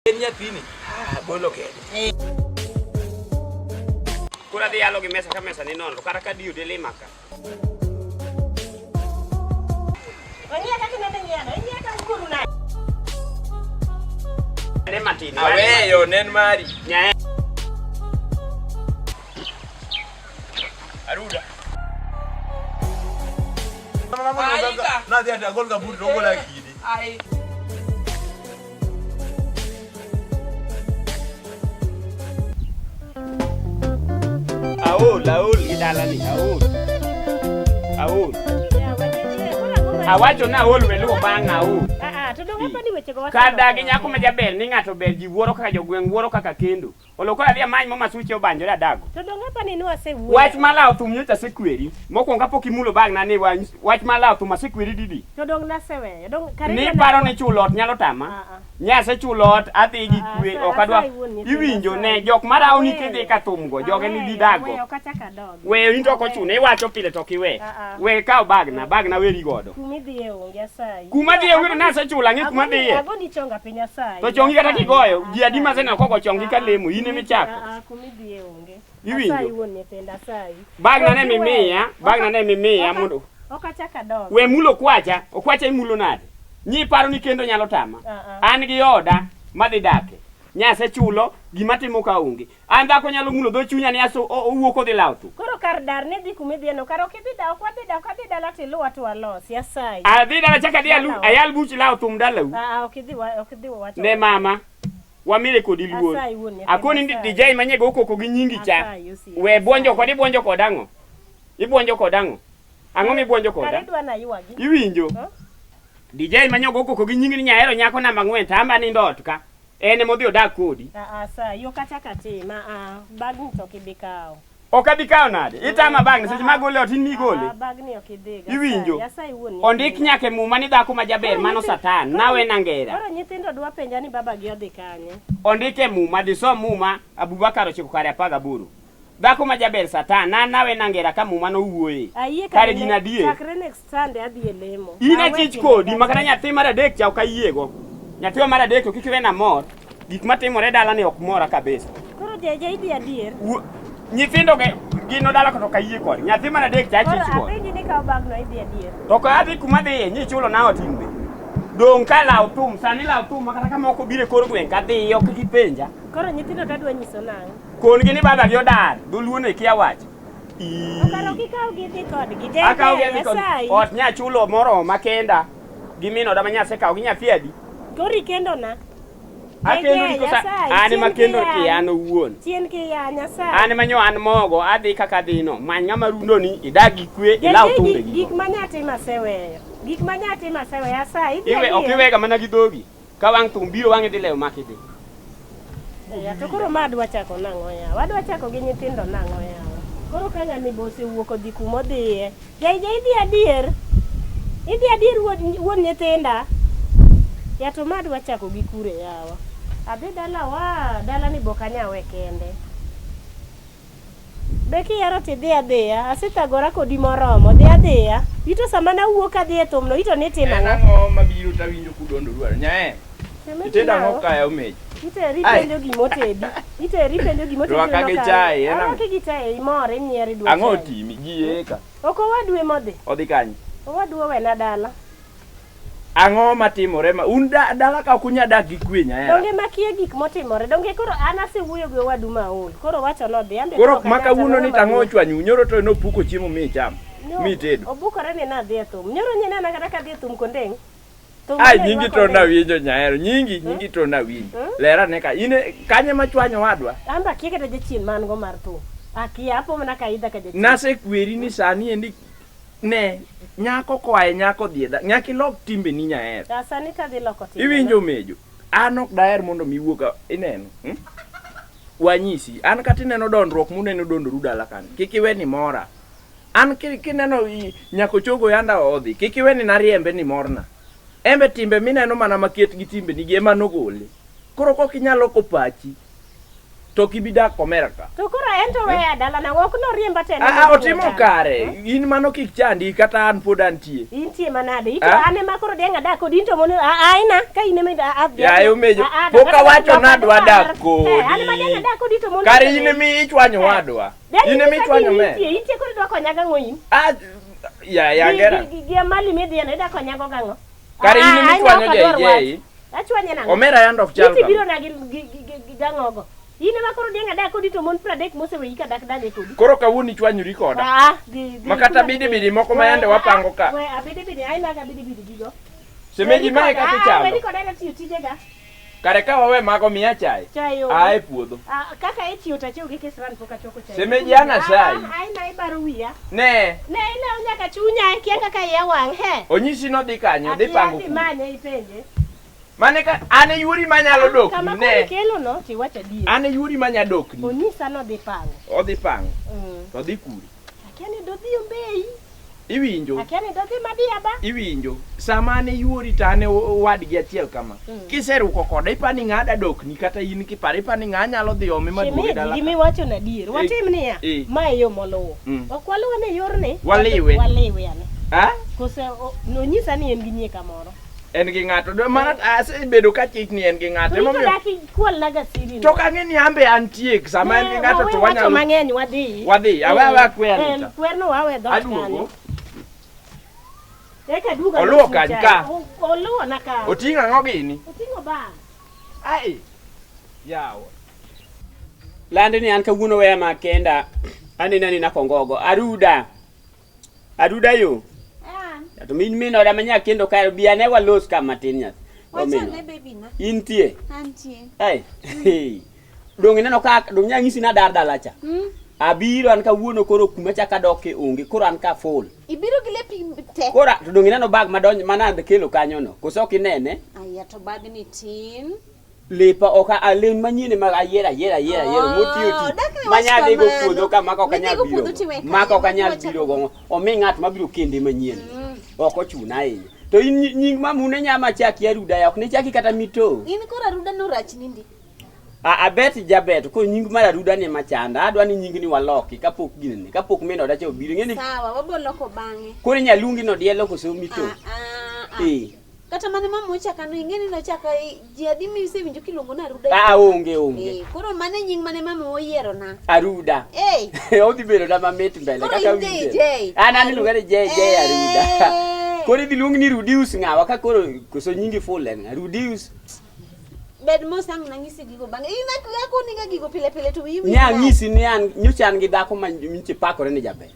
Nyathini bolo kede kura dhi yalo gi mesa ka mesa ni nono kata ka diyo dele maka onya ka kinende nyiero inya ka kuru na ne matini aweyo nen mari nyae aruda na dia gol ka buru gol akidi ai Aul gidala ni aul awacho na aul welu banga aul to donga pani weche go kada gi nyako ma jaber ni ngato ber ji wuoro kaka jogweng wuoro kaka kendo oloko adhi manyi mo masuche obanjore adago to donga pani ni wasewuoyo wach malao thum nyocha sekweri mokwonga pok imulo bag na ni wach malao thum sekweri didi to dong na sewe dong kare ni paro ni chulot nyalo tama nyase chulot adhi gi kwe okadwa iwinjo ne jok marao ni kende ka thum go joge ni didago we into ko chune iwacho pile to kiwe we kaw bag na weri godo kumidhie onge sai kuma dhie wiro na se chula ngi kuma dhie agoni chonga pinya sai to chongi kata kigoyo ji adi masena koko chongi ka lemo ine michako kumidhie onge iwinjo sai woni penda sai bag na ne mimiya mondo okachaka dog we mulo okwacha imulo nade nyi paro ni kendo nyalo tama an gi oda madhi dake nyase chulo gima timo ka onge an dhako nyalo mulo dho chunya ni aso owuok odhi lawtu koro kar dar ne dhi kumidhie no karo kidhi da okwadhi dala tiluwa to alos ya sai adhi dala chaka di ayal buch lawtu mdalau okidhi wacho ne mama wamire kodi luor akoni DJ manyego okoko gi nyingi cha we buonjo kodango ibonjo kodango ango mi buonjo koda kare dwana yuagi iwinjo DJ manyogo okoko gi nyingi ni Nyiero nyako namba 4 tamba ni ndot ka ene modhi odak kodi sa yo kachaka tima bag ni to kibikao okabikao nade itama bag ni seche magole otin mi gole bag ni okidhiga iwinjo ya sai wuoni ondik nyake muma ni dhako ma jaber mano satan nawe nangera koro nyithindo dwa penja ni baba gi odhi kanye ondike muma disom muma Abubakar 9:18 dhako ma jaber satan nawe nangera ka muma no wuoye kare gina die chakre next Sunday adhi e lemo ina chich kodi makana nyathi mar adek cha okayiego nyathi mar adek kik iwe na mor gik matimore dala ni ok mora kabisa koro jeje idhi adier nyithindo gino dala to kayie kod nyathi mar adek cha chich kod apenji ni ka bag no idhi adier to ka adhi kuma dhi nyi chulo na otimbe dong ka law tum sani law tum makata kama ok bire kor gweng ka dhi ok gipenja koro nyithindo tadwa nyiso nang kon gi ni baba gi odar dholuo e kia wach okaro kikaw gi dhi kod gi akaw gi kod ot nya chulo moro makenda gimino da manyase kaw gi nyathi adi kori kendo na akendo ni kosa ani makendo ki an owuon chien ki ya Nyasaye ani manyo an mogo adhi kaka dhino manya marundo ni idagi kwe ilaw tumbe gik manyati maseweyo sai iwe okiwega mana gi dogi ka wang tumbiro wange dhi lew makidhi ya to koro madwa chako nango ya wadwa chako gi nyithindo nango ya koro kanya ni bose wuok odhi kumo dhiye idhi adier wuon nyithinda ya to madwa chako gi kure yawa adhi dala ni bokanya we kende beki yaro tidhi adhiya asithagora kodi moromo dhi adhiya ito sama na wuok adhi e thumno ito ni timo ang'o mabiro tawinjo kudondo dwaro nyae iteda ngo kaya umeji iteri penjo gimotedi rwaka gi chai rwaka gi chai imore nyieri dwa ang'o timi gieka oko wadwe modhi odhi kanyi owadwa wena dala ang'o matimore ma un dala ka kunya dak gi kwe Nyaero donge makie gik motimore donge koro an asewuoyo gi wadu maol koro wacho no dhi ambe koro maka uno ni tang'o chwanyu nyoro to no puko chiemo mi cham mi tedo obukore ni na dhi e thum nyoro nyina na kata ka dhi e thum kondeng ai nyingi to na winjo Nyaero nyingi to na winjo lera ne ka ine kanye machwanyo wadwa amba kieke to jachien man go mar thum akia apo mana ka idha ka jachien nase kweri ni sani endi ne nyako kwae nyako dhiedha nyaki lok timbe ni Nyaero sani ta dhi loko timbe iwinjo mejo an ok daher mondo miwuoka ineno wanyisi an kata ineno dondruok muneno dondoru dala kan kik iwe ni mora an kineno nyako chogo yanda odhi kik iwe ni nariembe ni morna embe timbe mineno mana maket gi timbe ni ema nogole koro kok inyalo ko pachi to kibidak Omera ka. To koro ento weya dala na wok no riemba tena. Otimo kare. In mano kik chandi kata an pod antie. Intie manade. Ito ane makoro denga dako dinto mono aina ka ine me ya yo mejo. Poka wacho nadwa dako. Ane madenga dako dinto mono. Kare ine mi ichwanyo wadwa. Ine mi ichwanyo me. Intie koro dwa konyaga ngoyin. Ya gera. Gia mali media na dako konyago gango. Kare ine mi ichwanyo je. Achwanye nango. Omera yando of chalka. Iti biro na gangogo. Ine makoro denga dako dito mon pradek mose we ika dak dane kodi. Koro kawuni chwanyuri koda. Makata bidi moko mayande wapango ka. We abidi aina ga bidi gigo. Semeji mae kati chamo. We koda na titega. Kare ka wawe mago miya chai. Ai puodho. Kaka eti utache uge kesran poka choko chai. Semeji ana chai. Aina ibaro wiya. Ne ile onyaka chunya kia kaka ya wang he. Onyisi no dhi kanyo dhi pango. Ati mane ipenje. Mane ka ane yuri manyalo dok ni ne. Kama kelo no ti wacha die. Ane yuri manya dok ni. Onyisa no dhi pango. Odhi pango. To dhi kuri. Akiani do dhi ombei. Iwinjo. Akiani do dhi madiaba. Iwinjo. Sama ane yuri tane wadgi achiel kama. Kiseruko koda ipani ng'ada dok ni kata in kipare ipani ng'a nyalo dhi ome maduoge dala. Gimi wacho na dier. Watim niya. Mae yo moluwo. Ok waluwo ne yorne. Waliwe ane. Kose nonyisa ni en gi nyie kamoro. En gi ng'ato do mana asebedo ka chik ni en gi ng'ato emomiyo daki kwal naga siri to kange ni ambe antie sama en gi ng'ato to wanyalo mang'eny wadhi awa kwer kwerno wawe dho kanyo eka duga oluwo kany ka oluwo naka oting'o ang'o gini oting'o ba ai yawo lande ni an kawuono weya makenda anena ni nakongogo aruda yo to min oda manya kendo kae bia ne walos kama tin nyath. Wacha ne baby na. Intie. Antie. Ai. Dong ineno ka dong nya ngisi na dar dalacha. Abiro an kawuono koro kuma chaka doke onge koro an ka full. Ibiro gi lepi te. Koro to dong ineno bag madonjo manande kelo kanyo no. Koso kinene. Aya to bag ni tin. Lepa oka alen manyine mag ayera motioti manyade go puodho ka mako kanya biro mako kanya biro go omi ng'at mabiro kende manyien oko chuna e to nying mamune nyama chaki aruda ya ok ne chaki kata mito in kora aruda no rach nindi abet jabet ko nying mar aruda ne machanda adwa ni nying ni waloki kapok ginene kapok meno dacha obiro ngeni sawa waboloko bange kore nyalungi no dielo koso mito kata mane mama ochaka no ingeni no chaka ji adi mi usewinjo kiluongo na aruda onge koro mane nying mane mama oyiero na aruda odhi bedo na mamit mbele kaka winje ana ni lugare je aruda koro di luongi ni Rudius ng'awa ka koro koso nyingi full en Rudius bed mosang na ngisi gigo bange ina ko ninga gigo pile to wiwi nya ngisi ni an nyuchan gi dhako ma minche pakore ni jabe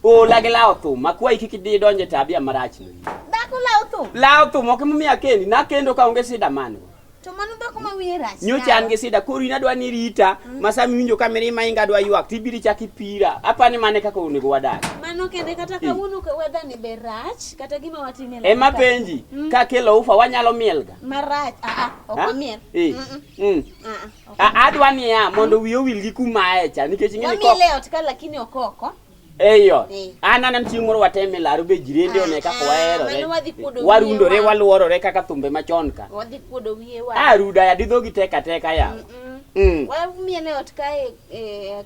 o lagi lao tu makwa ikiki di donje tabia marach no dhako lao tu moko mumia kendi na kendo ka onge sida mano to mano dhako ma wiye rach nyuchan gi sida koro ina dwa ni rita masami winjo kamera ma inga dwa ywak tibiri chaki pira apani mane kaka onego wadak mano kende kata kawuono ka weather ni be rach kata gima watime e mapenji ka kelo ufa wanyalo mielga marach ok miel adwa ni ya mondo wiyo wil gi kuma echa nikech ngene ko miele ot ka lakini okoko eyo anana mchieng moro wateme laro be jirende one kaka waero warundore waluorore kaka thumbe machon ka wadhi kuodo wiye wa aruda ya didhogi teka ya wa miele ot ka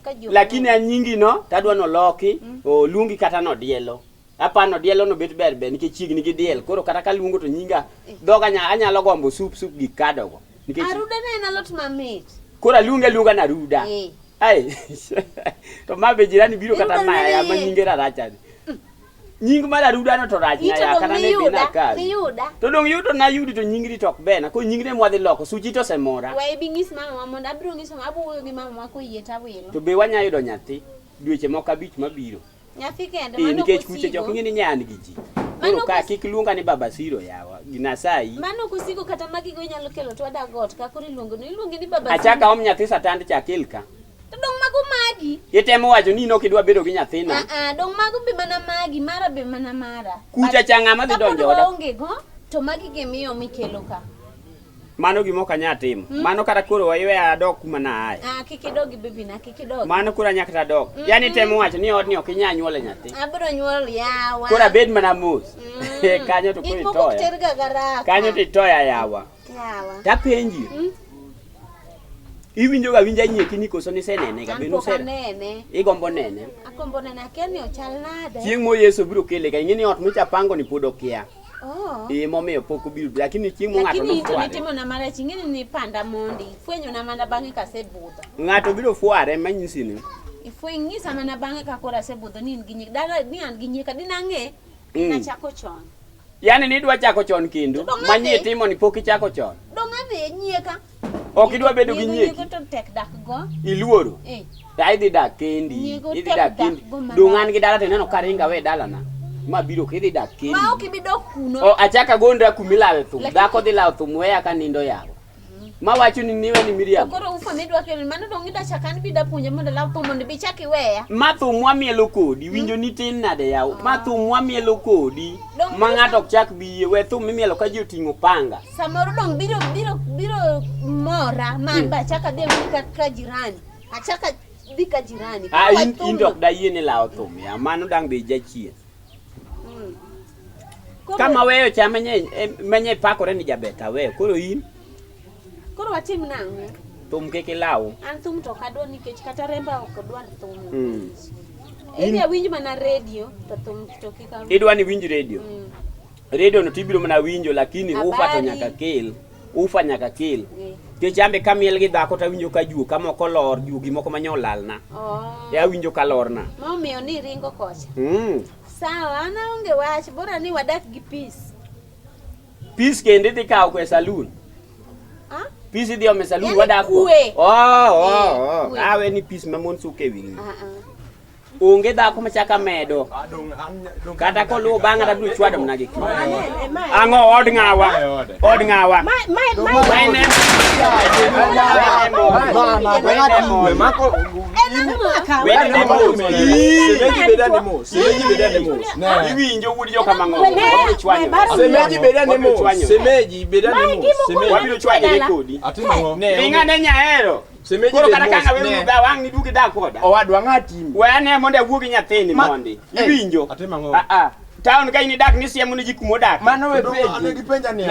ka jo lakini anyingi no tadwa no loki o luongi kata no dielo apano dielo no bet ber nikech chigni gi diel koro kata ka luongo to nyinga dhoga anyalo gombo sup gi kadogo nikech aruda ne en alot mamit koro luonga na aruda ai to mabe jirani biro kata maya manyingera rachani nying mar aruda no to rach na ya kana ne bina ka to dong yudo na yudi to nyingri tok bena ko nyingre mwadhi loko suchi to semora we bingis mama mondo abiro ngiso abuwo gi mama ko yie tawilo to be wanya yudo nyathi dweche moko abich mabiro nyathi kende mano nikech kuche jok ngini nyan gi ji koro ka kik luonga ni baba siro yawa ginasai mano kusiko kata magi go nyalo kelo to adagot ka koro iluongo ni baba achaka om nyathi satand chakilka dong mago magi itemo wacho ni nokidwa bedo gi nyathina dong mago be mana magi mara be mana mara kucha changa madhi donjo oda onge go to magi gemiyo mikelo ka mano gimo kanya timo mano kata koro waiwe adok kuma na ai kikidogi bibi na kikidogi mano kura nyaka ta dok yani temo wacho ni odni ok inya nyuole nyathi abiro nyuol yawa kura bed mana mos kanyo to kuri toya kanyo to toya yawa tapenji Iwinjo ga winja nyieki ni koso ni senene ga beno sen. Nene. Igombo nene. Akombo nene akeni ochal nade. Chieng' mo Yesu biro kele ga ing'eni ot mocha pango ni pod okia. Oh. Momiyo pok obiro lakini chieng' mo ng'ato no fuare. Lakini itimo na mara ching'eni ni panda mondi. Fwenyo na mana bang'e ka sebudho. Ng'ato biro fuare manyisi ni. Ifweny ng'isa mana bang'e ka kora sebudho ni in gi nyik. Dala ni an gi nyik adi nang'e. Na chako chon. Yani ni dwa chako chon kendo. Manyie timo ni pok ichako chon. Dong adhi nyieka. Ok idwa bedo gi nyieki. Nyiko to tek dak go. Iluoro. Ya idhi dak kendi. Nyiko Idhi tek dak dak kendi. go mana. Dungan gi dala teneno karinga we dala na. Ma biro kidhi dak kendi. Ma ok ibidok kuno. O achaka gondra kumilawe thum. Dhako dhi lawo thum weya ka nindo yawo. Ma wacho ni niwe ni Miriam. Koro ufa midwa kelo mano dong ida chakani bida punje mondo law thum mondo bi chaki weya. Ma thum wamielo kodi winjo ni tin nade yawo. Ma thum wamielo kodi. Ma ng'ato ok chak biye we thum mimielo ka ji oting'o panga. Samoro dong biro mora man ba chaka dhi ka jirani. Achaka dhi ka jirani. In dok da yie ni lawo thum ya mano dang be jachien. Kama weyo cha menye pakore ni jabeta we koro in koro watim nang'o thum keke lawo an thum to kadwa nikech kata remba ok dwar thum Idwa winjo mana radio to thum to kika idwa ni winj radio radio no tibiro mana winjo lakini ufa to nyaka kel ufa nyaka kel ke chambe kamiel gi dhako ta winjo ka juo kama kolor jugi moko manyolal na ya winjo kalor na ma miyo ni ringo kocha sawa ana onge wach bora ni wadak gi peace kende dhi kawo kwa saloon peace dhi ome saloon wadak awe ni peace mamon suke wingi onge dhako machaka medo kata koluwo bang'a da biro chwado mna gi ang'o od ng'awa iwinjo wudi joka mang'o wabiro chwanyo semeji bedane mos wabiro chwanyore kodi ing'ane Nyiero koro kata kanga wewe da wang ni dugi da koda owadwa ng'ati wene monde wuogi nyathini mondi iwinjo town ka ini dak ni siemo ni jikumo dak mano we peji ane gipenja ni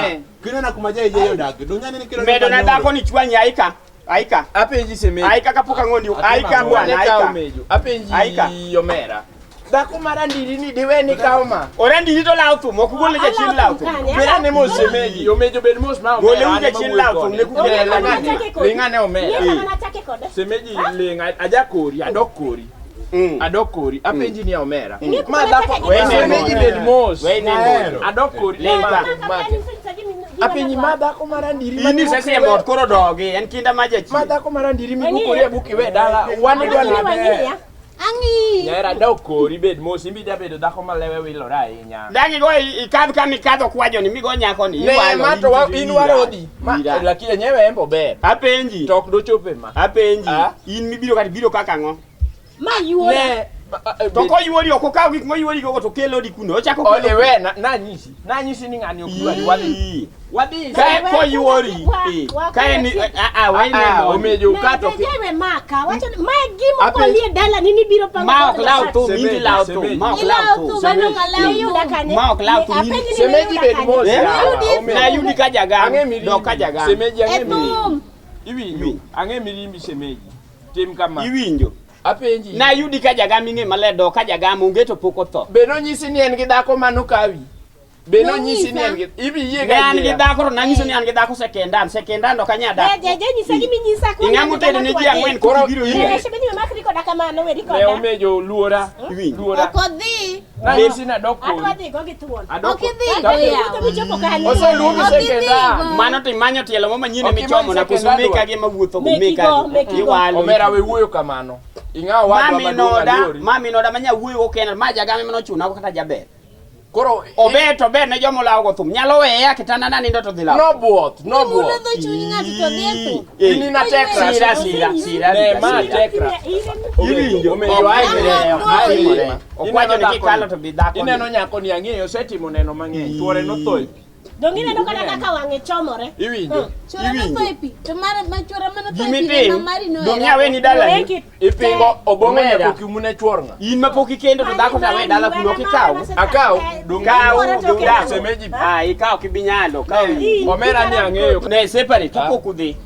kinena kumaje yeyo dak dunyani ni kilo medo na dako ni chwanyi aika apenji semeji aika kapuka ngondi aika bwana aika apenji yomera dhako mara ndiri ni diweni kaoma orendi ni to lawo thum ok gole ja chin lawo thum berane mos semeji yomejo bed mos ma gole uja chin lawo thum ne kubela lingane omera semeji linga ajakori adokori apenji ni omera ma dhako semeji bed mos adokori lenga apenji ma dhako mara ndiri ini sese mod koro dogi en kinda maja chi ma dhako mara ndiri mi bukore buki we dala wani dwani Angi. Nyaera dokori bed mos imbi da bedo dhako malewe wilora ahinya. Dangi go ikadh kama ikadho kwajo ni migo nyako ni iwalo. Ne mato wa inwaro di. Lakini nyewe embo ber. Apenji. Tok do chope ma. Apenji. In mibiro kati biro kaka ngo. Ma yuora. Ne to ko yuori ok okaw gik moyuori go to kelo di kuno ochako kelo we na nyisi ni ng'ani okwa wadi ka ko yuori ka ni wene omejo kato jewe maka wacho mae gimo ko lie dala nini biro panga ma ok law tu mindi law tu ma ok law tu ma ok law tu semeji bed mos na yudi ka jagami do ka jagami semeji ang'e iwinjo ang'e mirimbi semeji tim kama iwinjo apenji na yudi ka jagami ng'e maledo ka jagamo ongeto poko tho beno nyisi ni en gi dhako mano kawi beno nyisi ni en gi ibi yie ga an gi dhako na nyisi ni an gi dhako sekendan do kanya dak je nyisa gi minyisa ko ing'amu tedo ni ji ang'wen ko biro yie shebeni makri ko daka mano we riko ne omejo luora okodhi na nyisi na doko adwadhi go gi thuon okidhi go ya to bichopo kani ose luogi sekendan mano to manyo tielo mama nyine michomo na kusumika gi mawuotho go meka iwalo omera we wuoyo kamano ing'awa wadwa mami noda manya wuoyo okena ma jagami mano chuna ko kata jaber koro obeto ber ne jomo lawo go thum nyalo weya kitana nani ndo to dhilawo no buot mulo do chuny ng'ato to dhi ini na tekra sira ne ma tekra iwinjo omejo ai okwajo ni kikalo to bidhako ineno nyako ni ang'eyo setimo neno mang'eny tuore no thoy dongine ndo kana kaka wange chomore iwinjo to mara machora mana to mari no donya we ni dala ni ipingo obongo nyako kimune chwornga in mapoki kendo to dhako tawe dala kuno kikaw akaw dunga semeji ikaw kibinyalo kaw omera ni ang'eyo ne separate to pokudhi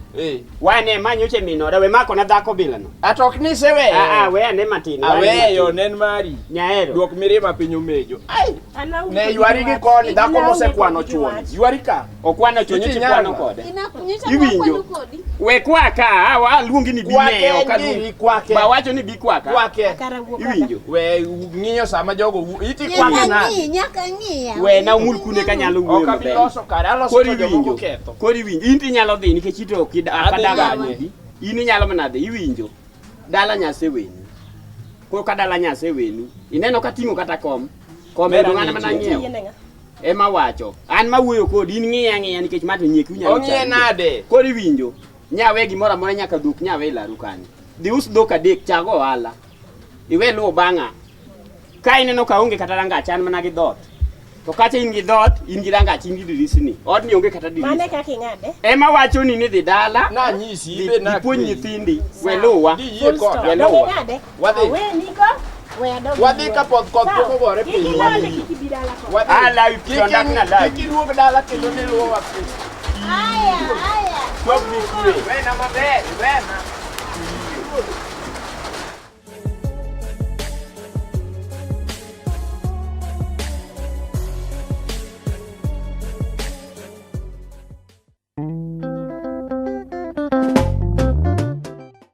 wane manyoche minore we mako na dhako bilano atok ni sewe we ane matin aweyo nen mari Nyiero duok mirima piny omejo ai Ana ne ywari gi koni dhako mosekwano chuon ywari ka okwano chonyo tikwano kode Inakunyicha Iwinjo. kodi. we kwaka waluongi ni bine okaluongi kwake ba wacho ni bi kwaka kwake Iwinjo we ng'iyo sama jogo iti kwake na Nyaka ng'iya. we na umul kune kanyalo wuoyo ok abi loso kare aloso kori to jogo winjo ketho kori winjo inti nyalo dhi nikech ito akadaga ni ini nyalo mana dhi Iwinjo dala nyase weni ko ka dala nyase weni ineno ka tingo kata kom ero ng'ana mana ng'iewo ema wacho an mawuoyo kodi in ng'iya nikech mato nyieku nyalo ong'ie nade kori winjo nyawe gimoro amora nyaka duk nyawe laru kanyo dhi us dhok adek chago ohala iwe luwo bang'a ka ineno ka onge kata rangach an mana gi dhot to kacha in gi dhot in gi rangach in gi dirisni odni onge kata dirisni Mane kaka ing'ade? ema wacho ni dhi dala na nyisi ibe na puonj nyithindi we luwa yie koda we luwa wadhi Weni ko? We adog. wadhi ka pod koth pok ogore piny Kikilale kikibi dala ko. lawi piondak na lawi kiruog dala kendo ne luwo wapi Aya. Tok bi kwe wena maber wena